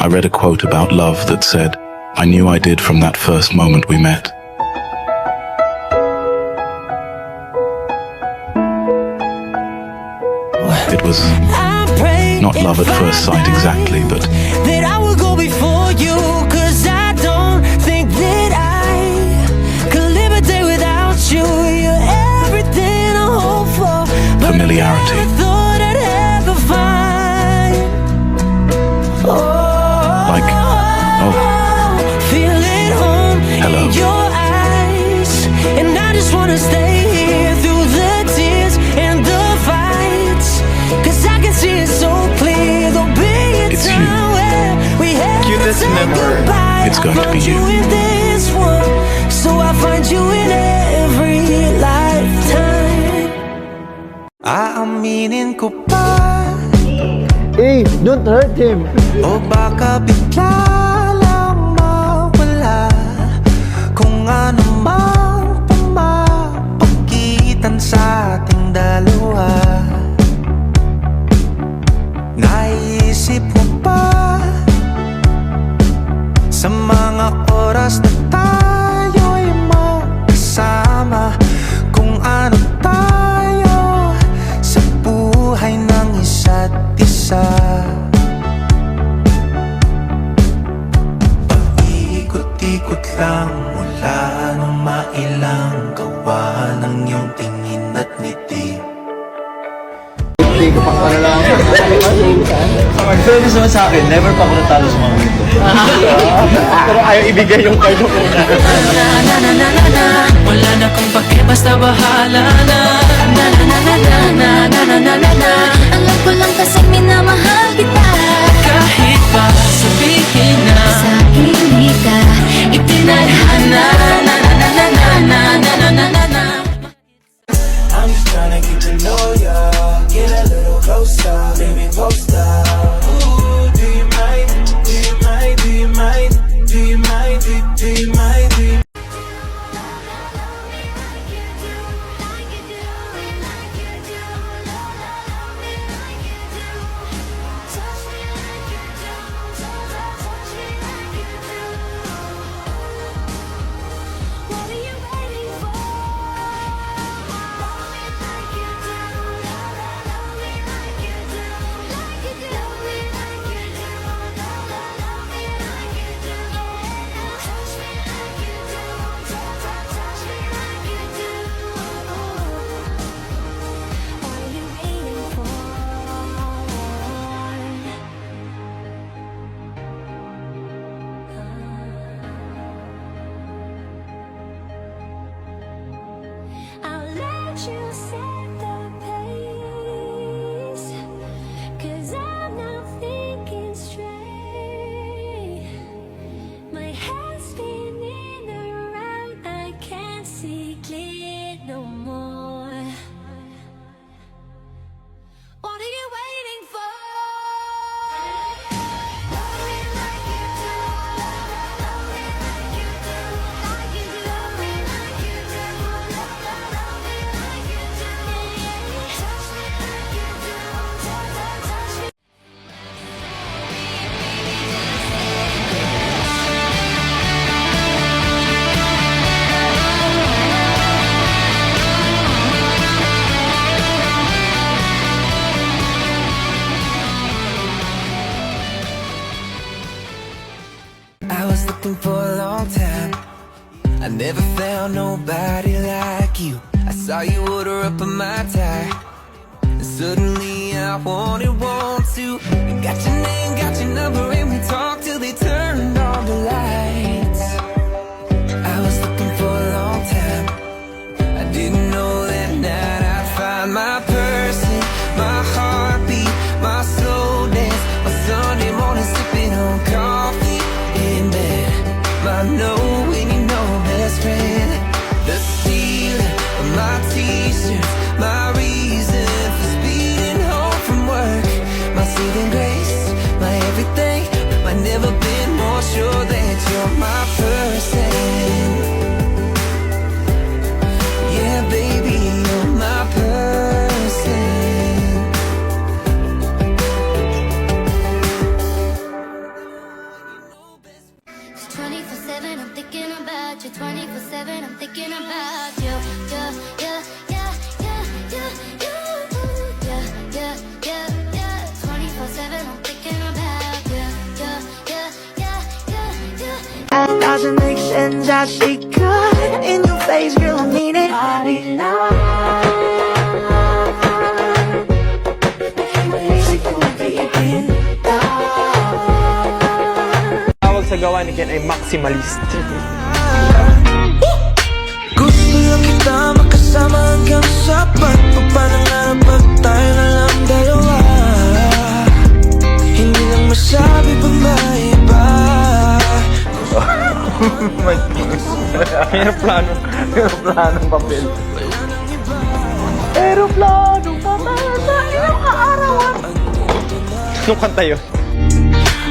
I read a quote about love that said, "I knew I did from that first moment we met." It was not love at first sight exactly, but that I will go before you, 'cause I don't think that I could live a day without you. You're everything I hope for, but familiarity. I never thought I'd ever find. Like, oh, feel it home hello. in your eyes, and I just wanna stay here through the tears and the fights, 'cause I can see it so clear. There'll be a It's you. time where we have to Cutest say member. goodbye. It's going I to be found you. in this one, so I find you in every lifetime. Aaminin ko pa, Hey, don't hurt him. o baka bigla lang mawala kung ano mang pumapagitan sa ating dalawa. Naisip mo pa sa mga oras na tayo'y magkasama, kung ano tayo sa buhay ng isa't isa. Paikot-ikot lang mula nung mailang gawa ng iyong tingin at ngiti. Hindi ko pang panalangin. Ang fairness naman sa akin, never pa ako natalo sa mga ganito. Pero ayaw ibigay yung card mo na. Wala na kung pake, basta bahala na. Alam ko lang kasi minamahal kita. Kahit pa sabihin na Sa hindi ka itinadhana. I'm just tryna get to know ya, get a little closer, baby, poster. Ooh, do you mind? Do you mind? Do you mind? Do you mind? Do you mind? Do you What are you waiting for? Love me like you do. Love me like you do. Like you do. Love me like you do. Love me like you do. Touch me like you do. Touch me like you do. What are you waiting for? I'll let you set the pace, 'cause I'm not thinking straight. My head's spinning around, I can't see clear no more. What are you waiting for? Love me like you do. Love me like you do. Like you do. Love me like you do. Love me like you do. Touch me like you do. Touch me. I was looking for a long time. I never found nobody like you. I saw you order up on my tie, and suddenly I wanted to. Got your name, got your number, and we talked till they turned on the lights. I was looking for a long time. I didn't know that night I'd find my person, my heartbeat, my slow dance, my Sunday morning sipping on coffee in bed, my knowing you know best friend, the stealer of my t-shirts, my reason for speeding home from work, my saving grace, my everything. I've never been more sure that you're my pretend I be good in your face, girl, I mean it. Tawag sa gawa ni Ken ay maximalist. Gusto lang kita makasama hanggang sa pagpapangarap pag tayo na lang dalawa. Hindi lang masabi pa maiba. Aeroplanong papel. Aeroplanong papel sa iyong kaarawan. Anong kanta yun?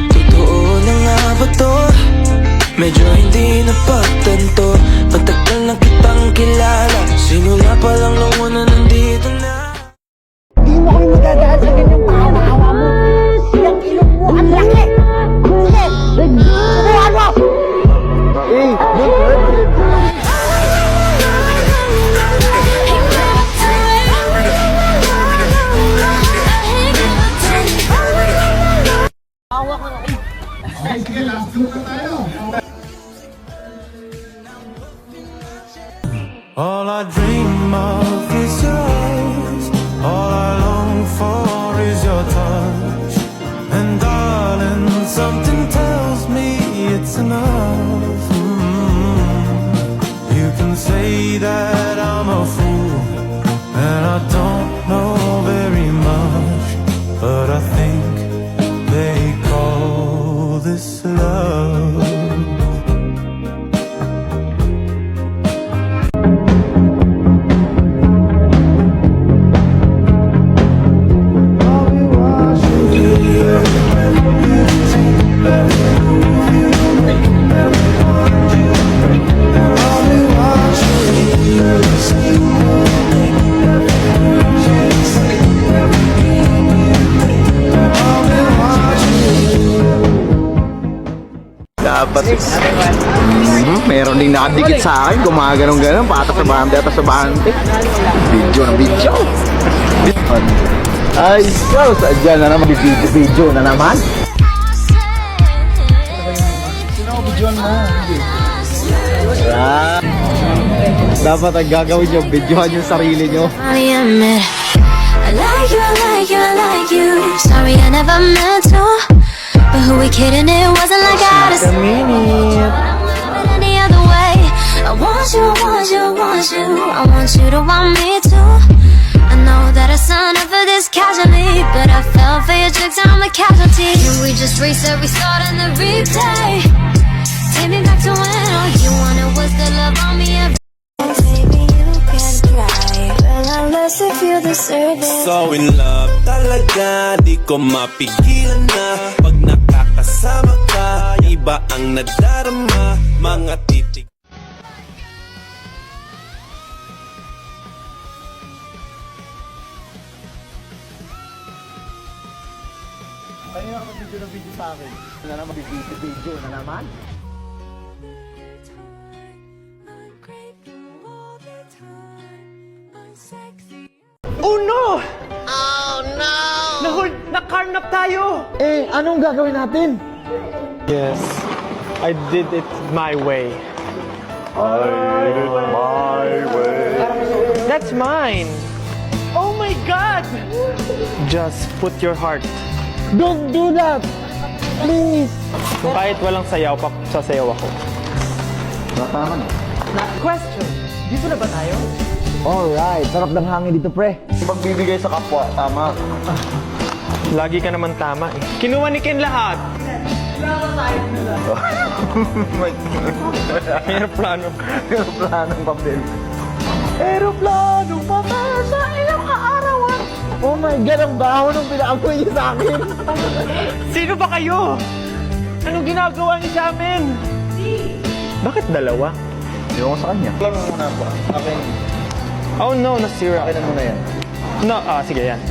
Totoo na nga ba to? Medyo hindi napagtanto. Matagal na kitang kilala. Simula pa lang nung una nandito na. Di mo kami magdadaan sa ganyang pahawa mo. Yung ilong mo ang laki. Sige, subuhan mo. All I dream of is your eyes. All I long for is your touch. And darling, something tells me it's enough. You can say that I'm a fool and I don't know very much, but I think they call this love. Dapat meron ding nakadikit sa akin, gumaganong-ganon, patas sa bante, atas sa bante. Video na video. Ay, ikaw, sadya na naman, video na naman. Dapat ang gagawin nyo, videohan yung sarili nyo. I admit I like you, I like you, I like you. Sorry I never meant to, but who we kidding? It wasn't like I had to any other way. I want you, I want you, I want you. I want you to want me too. I know that I signed up for this casually, but I fell for your tricks, I'm a casualty. Can we just reset, restart, and then replay? Take me back to when all you wanted was the love on me. Baby, you can try, but unless if you deserve it. So in love talaga, di ko mapigilan na. Pag nakakasama ka, iba ang nadarama. Mga titik. Kanina ka video na video sa akin. Na naman, video na naman. Oh no! Oh no! Na-carnap tayo! Eh, anong gagawin natin? Yes, I did it my way. That's mine! Oh my God! Just put your heart. Don't do that! Please! Kahit walang sayaw, sasayaw ako. Nataman eh. Question, dito na ba tayo? Alright, sarap ng hangin dito, pre. Pagbibigay sa kapwa, tama. Lagi ka naman tama eh. Kinuha ni Ken lahat. Aeroplanong papel. Aeroplanong papel sa iyong kaarawan. Oh my God, ang baho nung pinaamoy niyo sa akin. Sino ba kayo? Anong ginagawa niyo sa amin? Bakit dalawa? Yung sa kanya. Lang muna po. Akin. Oh no, nasira. Akin na muna yan. No, sige yan.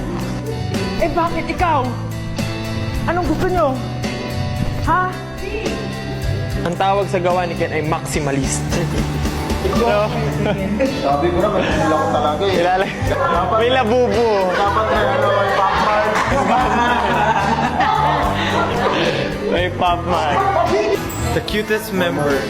Eh bakit ikaw? Anong gusto nyo? Ha? Ang tawag sa gawa ni Ken ay maximalist. No? Sabi ko na, magpapila ko talaga eh. May labubo. Dapat na ano, may popcorn. May pop man. The cutest member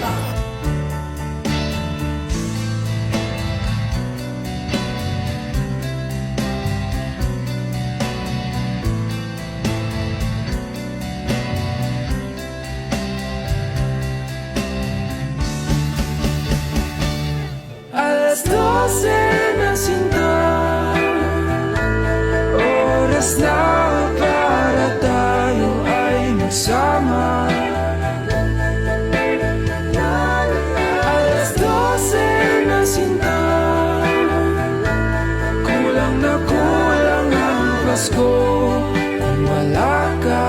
oras na para tayo ay magsama. Alas 12 na sinta, kulang na kulang ang Pasko kung wala ka.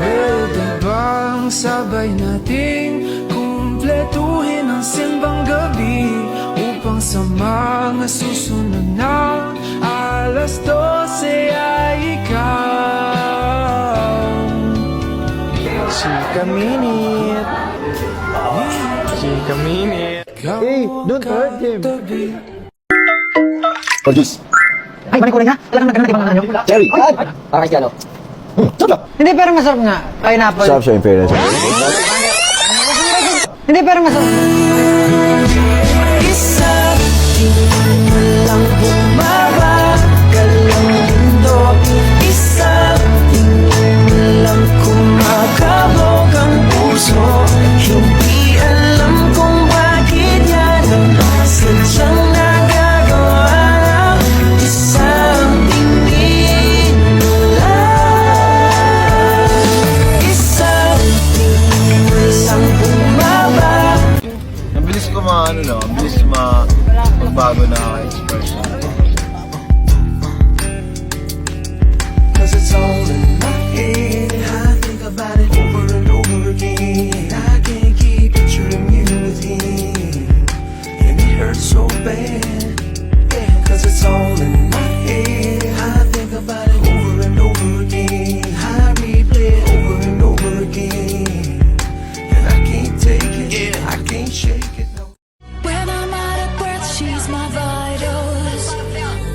Pwede bang sabay nating kumpletuhin ang simbang gabi upang sa mga susunod na alas 12 ay ikaw? Chika minute. Chika minute. Hey, don't hurt him. Produce. Ay, balik ko rin nga. Talagang nagkaroon ibang ano nyo. Cherry. Para kay ano? Sarap. Hindi, pero masarap nga. Pineapple. Sarap siya in fairness. Hindi, pero masarap. Isa, tingin mo lang bumabagal ang mundo. Isa, tingin mo lang kumakabog ang puso. Hindi alam kung bakit yan ang sadyang nagagawa. Isang tingin mo lang. Isang tingin mo lang bumabagal. Ang bilis ko ang bilis magbago na expression. Cause it's all in my head. I think about it over and over again. I can't keep picturing you with him, and it hurts so bad. Yeah, cause it's all in my head. I think about it over and over again. I replay it over and over again, and I can't take it. Yeah, I can't shake it. No. When I'm out of breath, she's my vitals.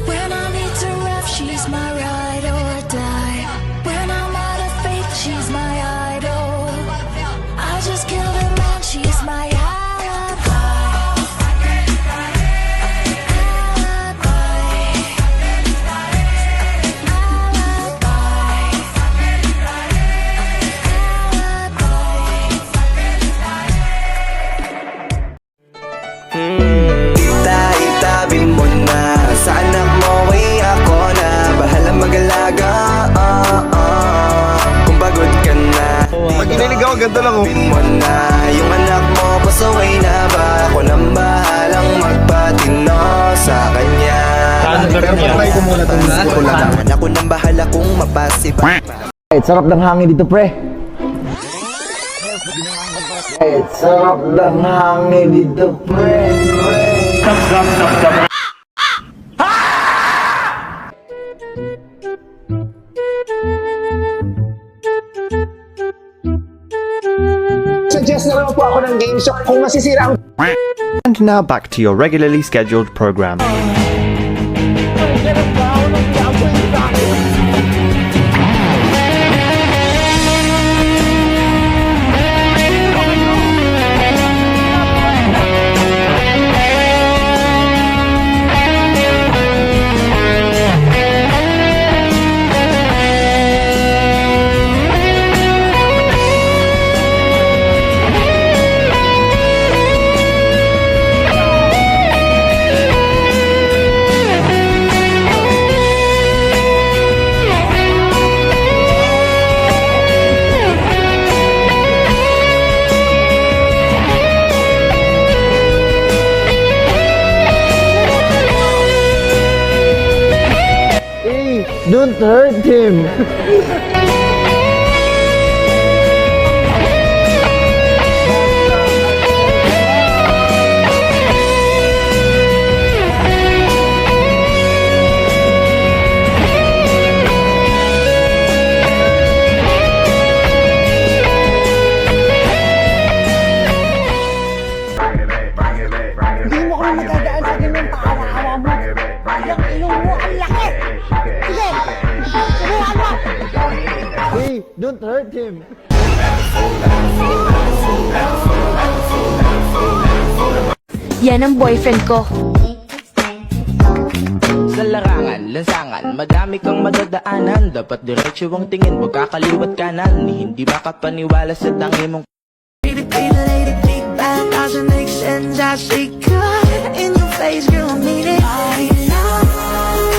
When I need to rest, she's my ride or die. When I'm out of faith, she's my idol. I just killed a man, she's my alibi. Itabi mo na sa anak mo ay ako na bahala mag-alaga. Kung pagod ka na, Pag kinilig ako, ganito lang oh. mo na yung anak mo, pasaway na ba? Ako nang bahalang magpatino sa kanya. Try ko muna itong kulang. Ako nang bahala kung mapasiba. Sarap ng hangin dito, pre. Sarap ng hangin dito, pre. Suggest na lang po ako ng game show kung masisira ang And now back to your regularly scheduled program. Don't hurt him. Hindi mo kami magdadaan sa ganyan paawa mo. Yung ilong mo ang laki. Sige, subukan mo. Hey, don't hurt him. Yan ang boyfriend ko. Sa larangan, lansangan, madami kang madadaanan. Dapat diretso ang tingin, huwag kakaliwat kanan. Hindi makapaniwala sa tangi mong Big bad doesn't make sense. I see cut in your face, girl, I mean it. I know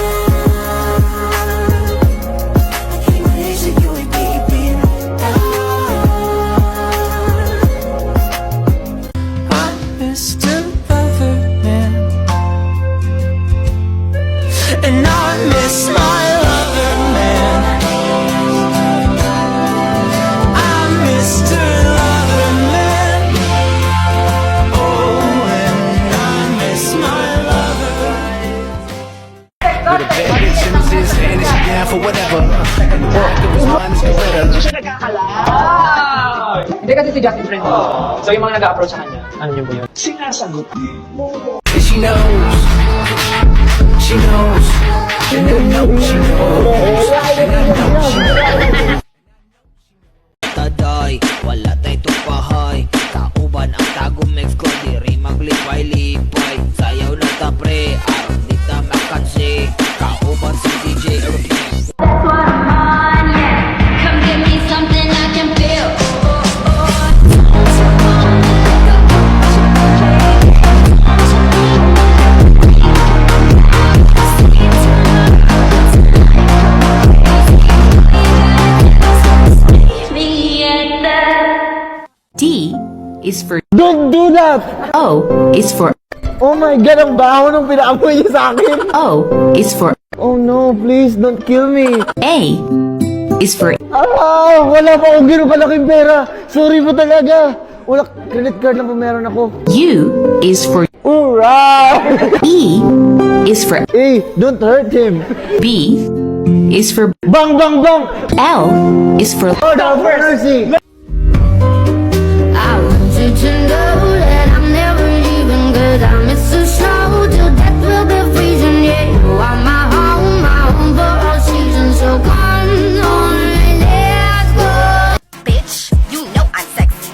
So yung mga nag-approach sa kanya, ano yun ba yun? Sinasagot mo. She knows. She knows. And I know she knows. And I know she knows. Taday, wala tay tupahay. Kauban ang tagong mix ko, diri maglipay-lipay. Sayaw na ta pre, aron di ta makansi. Kauban si DJ Irving. That's what I'm on, yeah. Come give me something I can feel. D is for Don't do that! O is for Oh my God, ang baho nung pinaamoy niya sa akin. O is for Oh no, please, don't kill me. A is for Ah, wala pa akong gano'ng kalaking pera. Sorry po talaga. Wala, credit card lang po meron ako. U is for Ura! E is for Hey, don't hurt him. B is for Bang, bang, bang! L is for Lord have mercy! I want you to know that I'm never leaving, 'cause I miss the snow till death will be freezing. Yeah, you are my home for all seasons. So come on, let's go. Bitch, you know I'm sexy.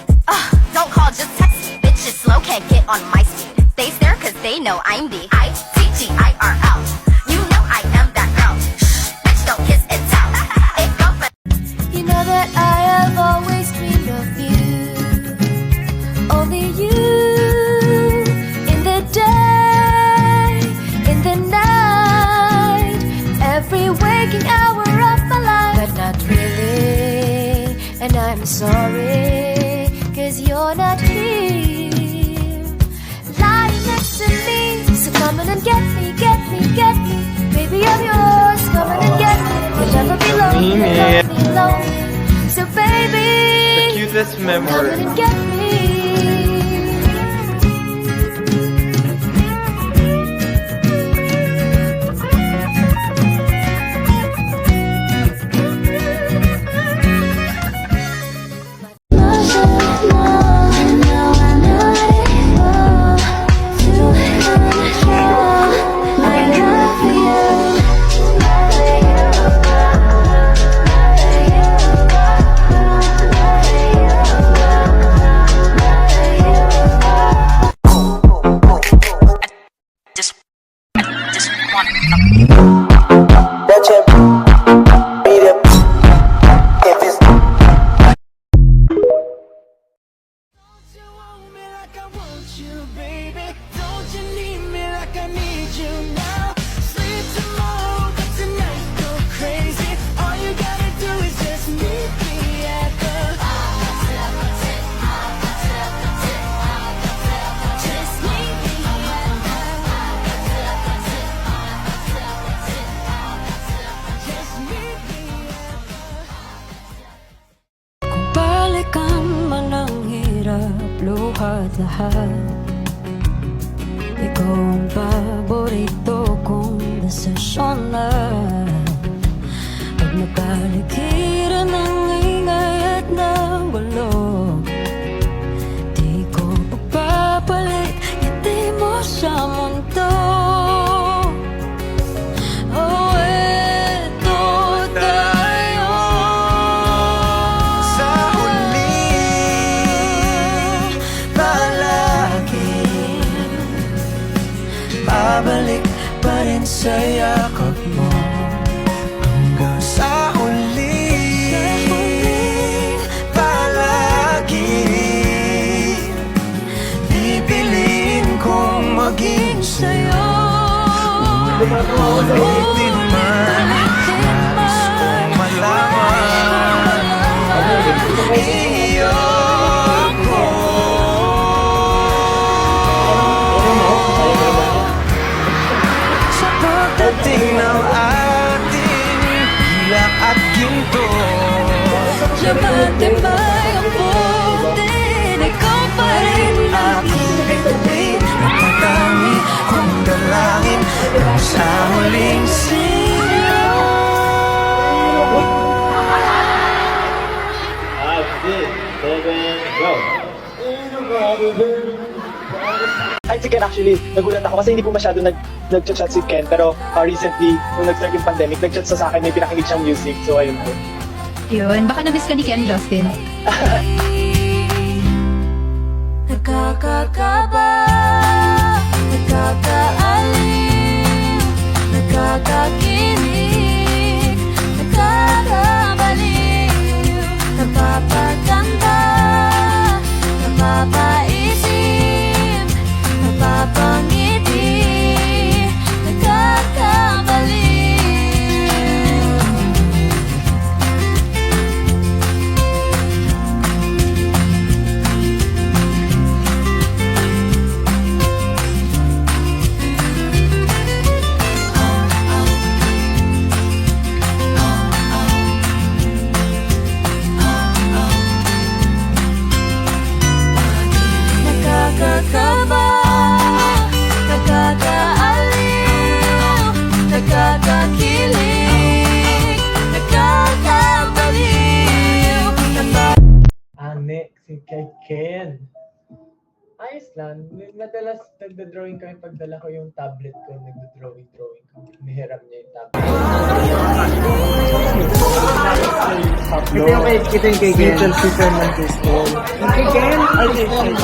Don't call, just text me. Bitches slow, can't get on my speed. They stare cause they know I'm the ITGIRL. You know I am that girl. Shh, bitch, don't kiss and tell. It go for You know that I have always dreamed of you. Only you. In the day, in the night, every waking hour of my life. But not really, and I'm sorry, 'cause you're not here. Lying next to me, so come on and get me, get me, get me. Baby, I'm yours, come on and get me. You'll never be lonely, you'll never be lonely. So baby, The cutest come memory. on and get me. Balikan man ang hirap, luhat lahat. Ikaw ang paborito kong desisyon na. Pag napaligiran ng ingay at ng bulog, di ko papapalit, ngiti mo sa mundo. Oh, eto tayo. Sa huli, palagi babalik pa rin sa yakap mo. Hanggang sa huli, palagi pipiliin kong maging sa'yo. Ulitin man, nais kong malaman iyo ko. Sa pagdating ng ating hilak at ginto, Matibay ang putin, ikaw pa rin aking bituin, matatangi kong dalangin hanggang sa huling sigaw. 5, 6, 7, go! si Ken actually, nagulat ako kasi hindi po masyado nag-chat si Ken. Pero recently, nung nag-start yung pandemic, nag-chat sa akin, may pinakinig siyang music. So ayun po. Yun, baka na-miss ka ni Ken, Justin. Nakakakaba, nakakaaliw, nakakakilig, nakakabaliw, napapaganda, napapaisip, napapangiti, nakakabaliw. Nakakakaba, nakakaaliw, nakakakilig, nakakabaliw. Next, si kay Ken. Ayos lang. Madalas nagda-drawing kami pag dala ko yung tablet ko. Nagda-drawing ko. Nihiram niya yung tablet. Ito yung kay Ken. Feature ng Crystal. Kay Ken? Ay, kay Ken.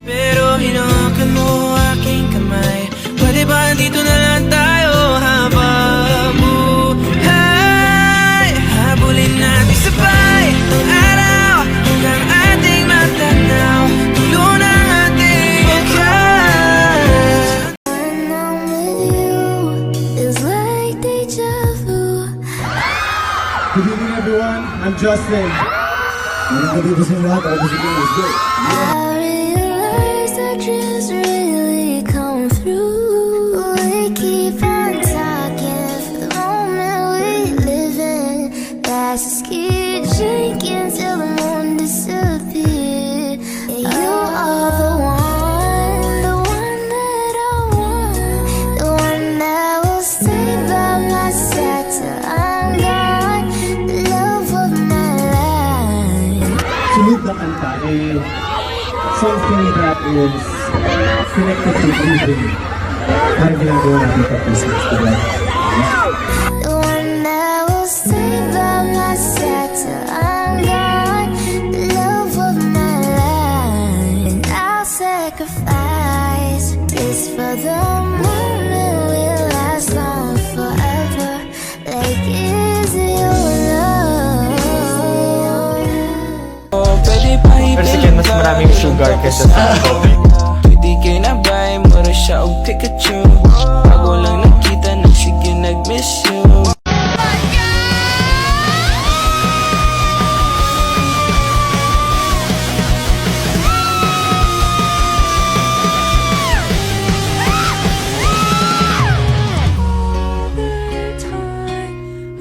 Pero hinawakan mo aking kamay. Pwede ba dito na lang tayo habang buhay? Habulin natin sabay ang araw hanggang ating matanaw. Tulo ng ating wakas. When I'm with you, it's like deja vu. Good evening everyone, I'm Justin. Magandang gabi sa lahat, ako si Ken. Let's go. I realize that dreams really come through. We keep on talking for the moment we live in. That's a ski drinking till the moon disappears. Yeah, you are the one that I want, the one that will stay by my side till I'm gone, the love of my life. Sunod na kanta ay something that is connected to breathing. Parang ginagawa natin sa physics, diba? The one that will stay by my side till I'm gone, the love of my life. And I'll sacrifice this for the moment will last long forever. Like is your love? Pero si Ken, mas maraming sugar kaysa sa coffee. Pwede kayo na ba? Mura siya o Pikachu. Bago lang nakita na sige nag-miss you.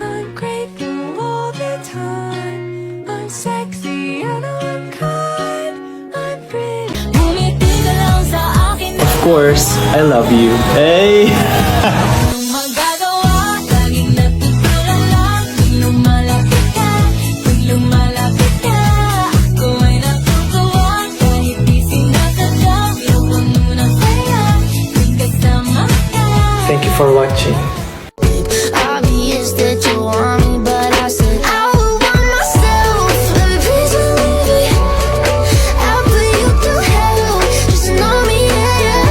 I'm grateful all the time. I'm sexy and I'm kind. I'm pretty. Bumiti ka lang sa akin. Of course, I love you. Hey! Anong magagawa? Laging natutulala. Tuwing lumalapit ka, tuwing lumalapit ka, ako ay natutuwa. Kahit di sinasadya, biro ko munang saya. Tuwing kasama ka. Thank you for watching. Obvious that you want me, but I said I would want myself. Baby, please believe me. I'll put you through hell. Just know me, yeah.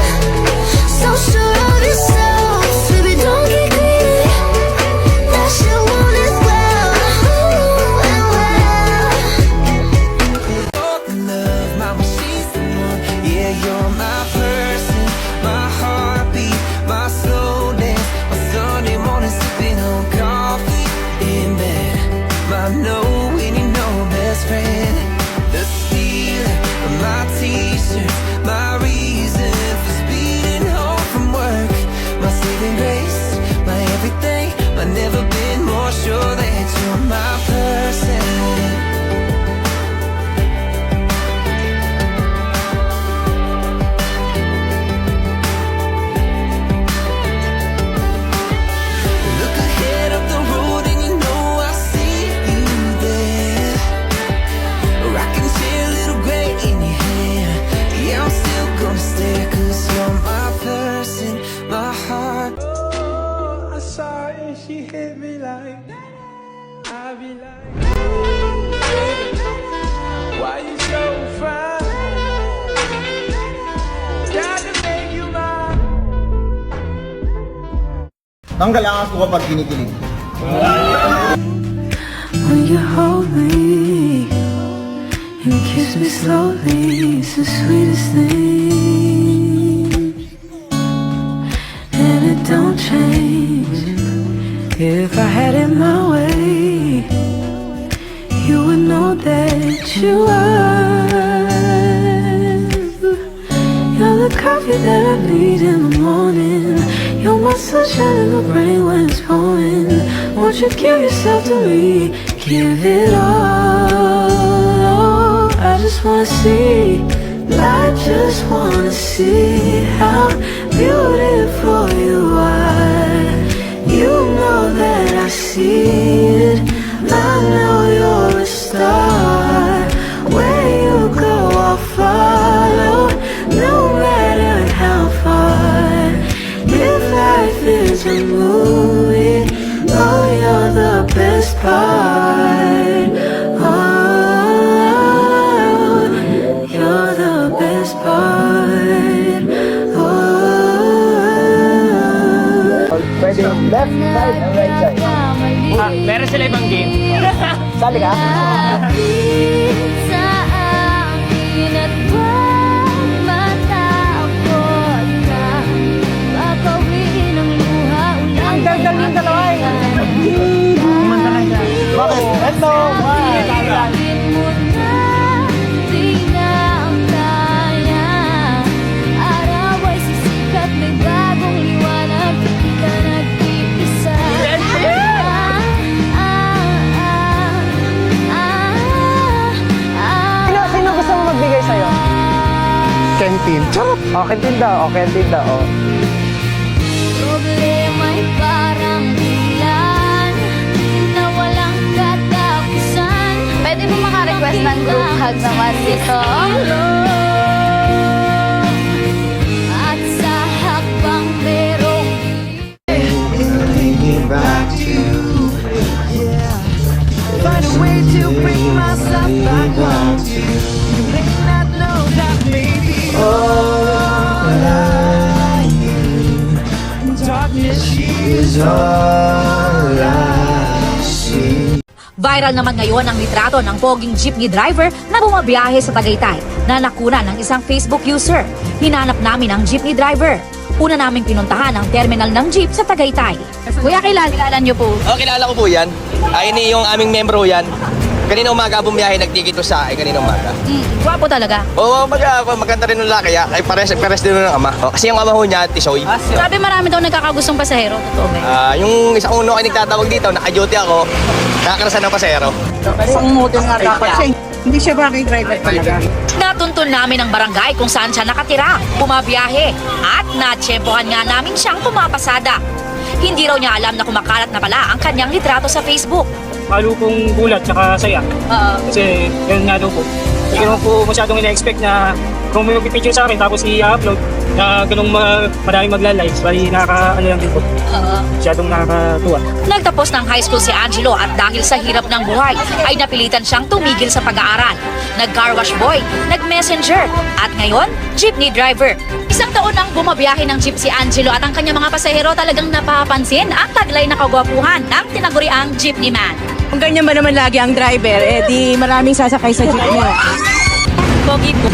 So sure of yourself. Baby, don't get greedy. That shit won't as well. Love, mama, she's the one. Yeah, you're my person, my heartbeat, my slow dance, my Sunday morning sipping on coffee in bed. My know when you know best friend, the stealer of my t-shirts, my reason for speeding home from work, my saving grace, my everything. I've never been more sure that you're my person. Look ahead Why you so fine? Got to make you mine. Tanggal ang ako kapag kinikilig. When you hold me and kiss me slowly, it's the sweetest thing. And it don't change. If I had it my way, you would know that you are. You're the coffee that I need in the morning. You're my sunshine in the rain when it's pouring. Won't you give yourself to me? Give it all. I just wanna see. I just wanna see how beautiful you are. You know that I see it. I know you're a star. Where you go, I'll follow. No matter how far. If life is a movie, oh, you're the best part. Oh, you're the best part. Oh. Pwede left side and right side. Meron sila ibang game. Sali ka? Sa akin at huwag matakot na papawiin ang luha ulan. Ang gagal yung dalawa eh. Bakit? Hello! Sabihin mo na di na ang kaya. Araw ay sisikat, may bagong liwanag, di ka nag-iisa. Sino gusto mo magbigay sa'yo? Kentin. Charot! O, Kentin daw. O, Kentin daw. O. Problema'y parang ulan na walang katapusan. Pwede mo maka-request ng group hug naman dito. At sa hakbang merong Find a way to bring myself back home to you. You may not know that maybe all I need. Darkness is all I see. Viral naman ngayon ang litrato ng poging jeepney driver na bumabiyahe sa Tagaytay na nakuna ng isang Facebook user. Hinanap namin ang jeepney driver. Una naming pinuntahan ang terminal ng jeep sa Tagaytay. Kuya, kilala niyo po? Oh, kilala ko po yan. Ini yung aming membro yan. Kanina umaga bumiyahe, nagtikit sa akin kanina umaga. Gwapo talaga. Oo, maganda rin ng laki. Kaya pares din ng ama. Oh, kasi yung ama ho niya, Tisoy. Sabi marami daw nagkakagustong pasahero. Totoo ba? Yung isang uno ay nagtatawag dito, naka-duty ako. Nakakarasan ng pasahero. Isang model nga dapat siya. Hindi siya bakit driver talaga. Natuntun namin ang barangay kung saan siya nakatira, bumabiyahe, at natsyempohan nga namin siyang pumapasada. Hindi raw niya alam na kumakalat na pala ang kanyang litrato sa Facebook. Halo pong gulat tsaka saya. Kasi yun nga daw po. Hindi ko po masyadong ina-expect na kung may mag-picture sa akin tapos i-upload na ganung maraming magla-likes. Bali nakaka-ano lang din po. Masyadong nakakatuwa. Nagtapos ng high school si Angelo at dahil sa hirap ng buhay ay napilitan siyang tumigil sa pag-aaral. Nag-car wash boy, nag-messenger, at ngayon, jeepney driver. Isang taon nang bumabiyahe ng jeep si Angelo at ang kanyang mga pasahero talagang napapansin ang taglay na kagwapuhan ng tinaguriang jeepney man. Kung ganyan ba naman lagi ang driver, eh di maraming sasakay sa jeep niya. Pogi po.